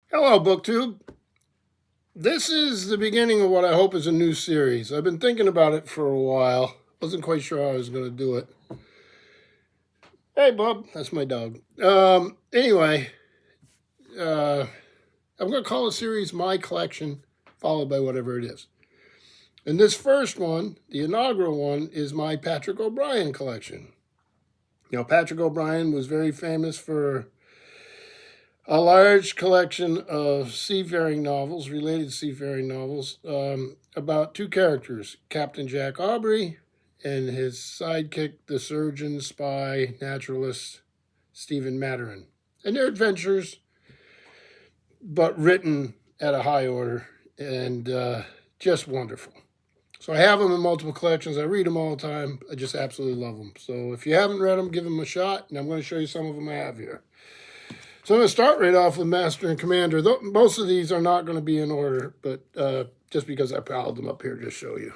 Hello, BookTube. This is the beginning of what I hope is a new series. I've been thinking about it for a while. Wasn't quite sure how I was going to do it. Hey, Bob. That's my dog. Anyway, I'm going to call the series My Collection, followed by whatever it is. And this first one, the inaugural one, is my Patrick O'Brian collection. You know, Patrick O'Brian was very famous for a large collection of seafaring novels, related seafaring novels, about two characters, Captain Jack Aubrey and his sidekick, the surgeon, spy, naturalist, Stephen Maturin, and their adventures, but written at a high order and just wonderful. So I have them in multiple collections. I read them all the time. I just absolutely love them. So if you haven't read them, give them a shot, and I'm going to show you some of them I have here. So I'm going to start right off with Master and Commander. Most of these are not going to be in order, but just because I piled them up here to show you.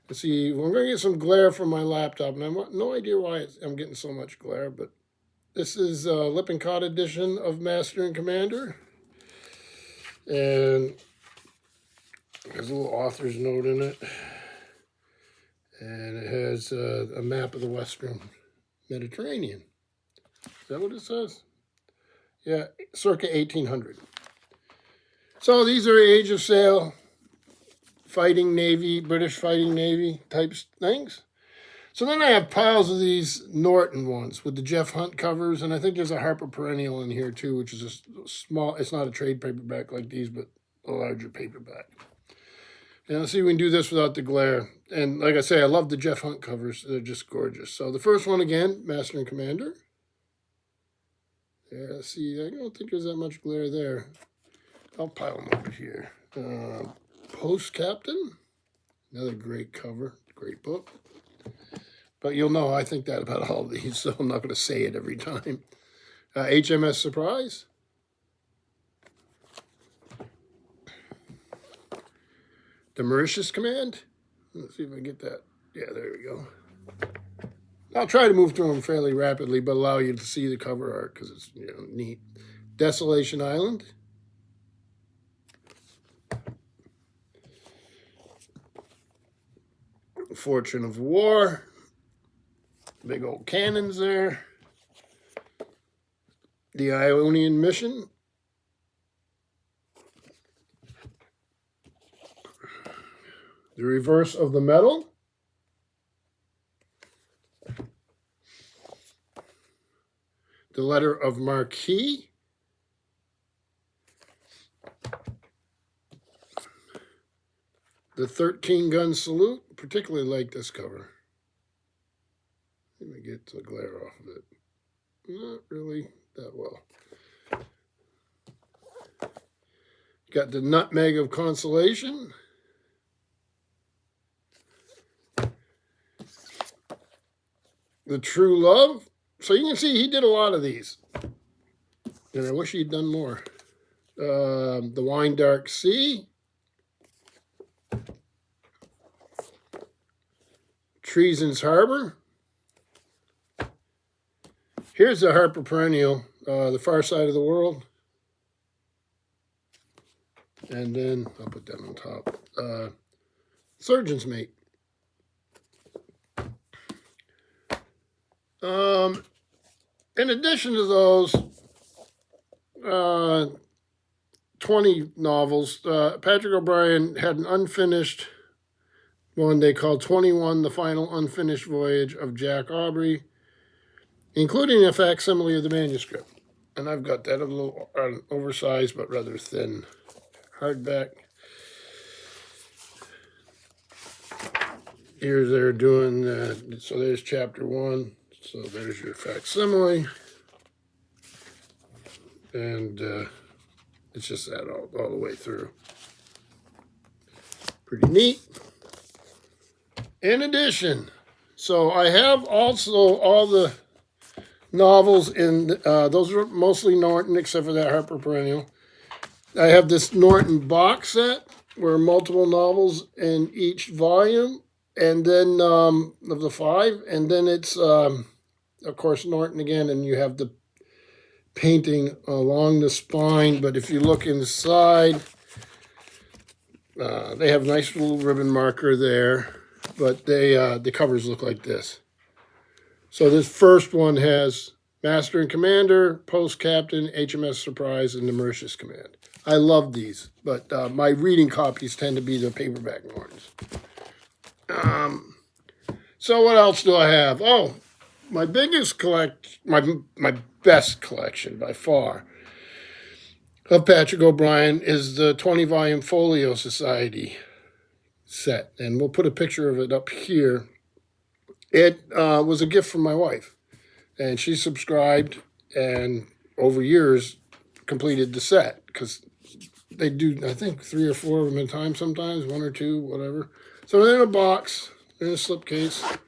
Let's see, we're going to get some glare from my laptop, and I have no idea why I'm getting so much glare, but this is Lippincott edition of Master and Commander. And there's a little author's note in it. And it has a map of the Western Mediterranean. Is that what it says? Yeah, circa 1800. So these are Age of Sail, fighting Navy, British fighting Navy type things. So then I have piles of these Norton ones with the Jeff Hunt covers, and I think there's a Harper Perennial in here too, which is a small, it's not a trade paperback like these, but a larger paperback. And let's see if we can do this without the glare. And like I say, I love the Jeff Hunt covers. They're just gorgeous. So the first one again, Master and Commander. Yeah, see, I don't think there's that much glare there. I'll pile them over here. Post Captain, another great cover, great book. But you'll know I think that about all of these, so I'm not going to say it every time. HMS Surprise. The Mauritius Command. Let's see if I get that. Yeah, there we go. I'll try to move through them fairly rapidly, but allow you to see the cover art because it's neat. Desolation Island. Fortune of War. Big old cannons there. The Ionian Mission. The Reverse of the Medal. The Letter of Marquis. The 13-gun salute. Particularly like this cover. Let me get the glare off of it. Not really that well. Got the Nutmeg of Consolation. The True Love. So you can see he did a lot of these. And I wish he'd done more. The Wine Dark Sea. Treason's Harbor. Here's the Harper Perennial, The Far Side of the World. And then, I'll put that on top, Surgeon's Mate. In addition to those 20 novels, Patrick O'Brian had an unfinished one they called 21, The Final Unfinished Voyage of Jack Aubrey, including a facsimile of the manuscript. And I've got that a little oversized but rather thin hardback. Here they're doing, so there's chapter 1. So there's your facsimile. And it's just that all the way through. Pretty neat. In addition, so I have also all the novels in, those are mostly Norton, except for that Harper Perennial. I have this Norton box set, where multiple novels in each volume, and then of the 5, and then it's, of course, Norton again, and you have the painting along the spine, but if you look inside, they have a nice little ribbon marker there, but the covers look like this. So this first one has Master and Commander, Post Captain, HMS Surprise, and the Mauritius Command. I love these, but my reading copies tend to be the paperback ones. So what else do I have? Oh, my biggest my best collection by far of Patrick O'Brian is the 20-volume Folio Society set, and we'll put a picture of it up here. It was a gift from my wife, and she subscribed, and over years completed the set, because they do, I think, 3 or 4 of them at a time sometimes, 1 or 2, whatever. So they're in a box, they're in a slipcase.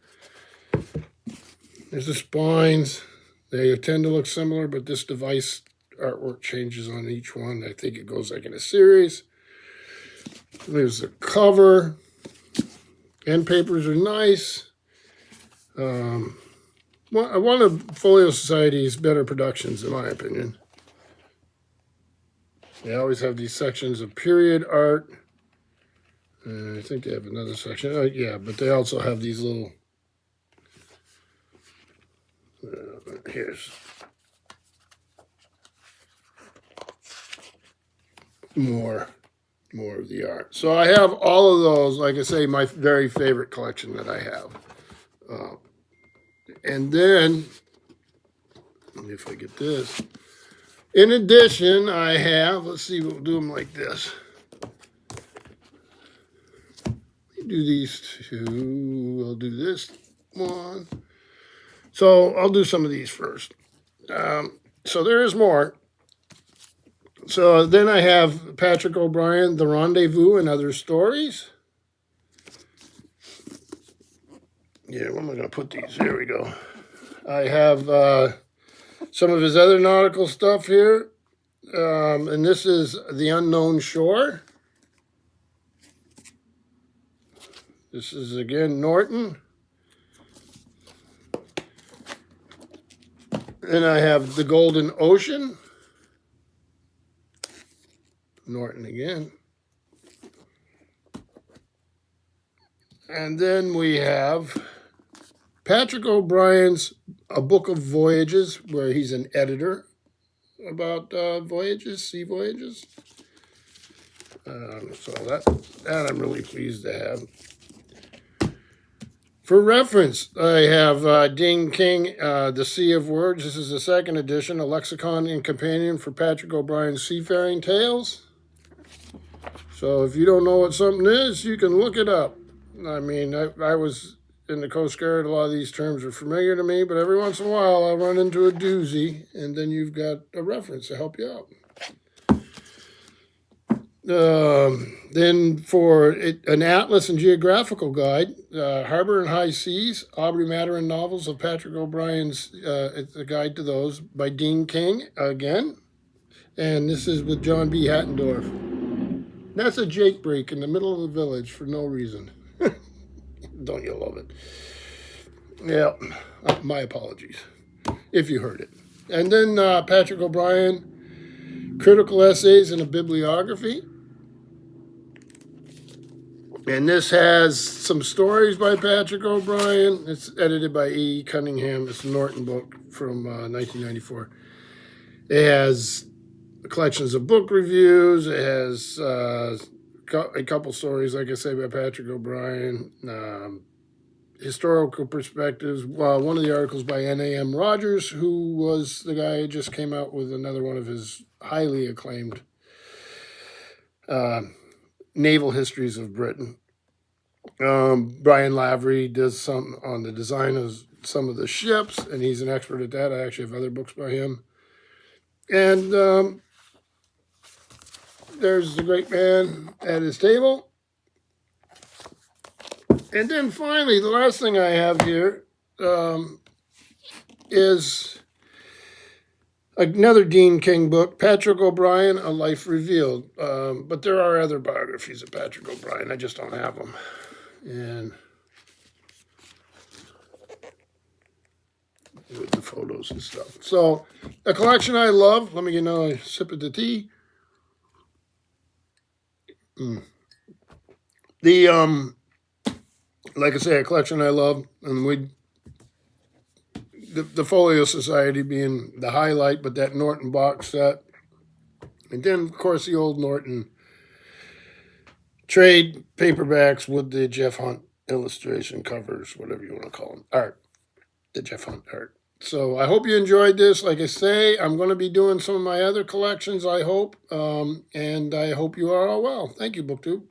There's the spines. They tend to look similar, but this device artwork changes on each one. I think it goes like in a series. There's the cover. End papers are nice. One of Folio Society's better productions, in my opinion. They always have these sections of period art. I think they have another section. Yeah, but they also have these little... here's more of the art. So I have all of those, like I say, my very favorite collection that I have. And then, if I get this, in addition, I have, let's see, we'll do them like this. Do these two, we'll do this one. So I'll do some of these first. So there is more. So then I have Patrick O'Brian, The Rendezvous and Other Stories. Yeah, where am I going to put these? Here we go. I have some of his other nautical stuff here. And this is The Unknown Shore. This is, again, Norton. Then I have The Golden Ocean. Norton again. And then we have Patrick O'Brian's A Book of Voyages, where he's an editor about voyages, sea voyages. So that I'm really pleased to have. For reference, I have Dean King, The Sea of Words. This is the 2nd edition, a lexicon and companion for Patrick O'Brian's seafaring tales. So if you don't know what something is, you can look it up. I mean, I was in the Coast Guard. A lot of these terms are familiar to me, but every once in a while I'll run into a doozy, and then you've got a reference to help you out. Then for an atlas and geographical guide, Harbor and High Seas, Aubrey Maturin novels of Patrick O'Brian's, it's a guide to those by Dean King again. And this is with John B. Hattendorf. That's a Jake break in the middle of the village for no reason. Don't you love it? Yeah, my apologies if you heard it. And then Patrick O'Brian, Critical Essays and a Bibliography. And this has some stories by Patrick O'Brian. It's edited by E. Cunningham. It's a Norton book from 1994. It has collections of book reviews. It has a couple stories, like I say, by Patrick O'Brian. Historical perspectives. One of the articles by N.A.M. Rogers, who was the guy who just came out with another one of his highly acclaimed naval histories of Britain. Brian Lavery does some on the design of some of the ships, and he's an expert at that. I actually have other books by him. And there's the great man at his table. And then finally, the last thing I have here is another Dean King book, Patrick O'Brian, A Life Revealed. But there are other biographies of Patrick O'Brian. I just don't have them. And with the photos and stuff. So a collection I love. Let me get another sip of the tea. The like I say, a collection I love, and the Folio Society being the highlight, but that Norton box set, and then of course the old Norton trade paperbacks with the Jeff Hunt illustration covers, whatever you want to call them, art, the Jeff Hunt art. So I hope you enjoyed this. Like I say, I'm going to be doing some of my other collections, I hope, and I hope you are all well. Thank you, BookTube.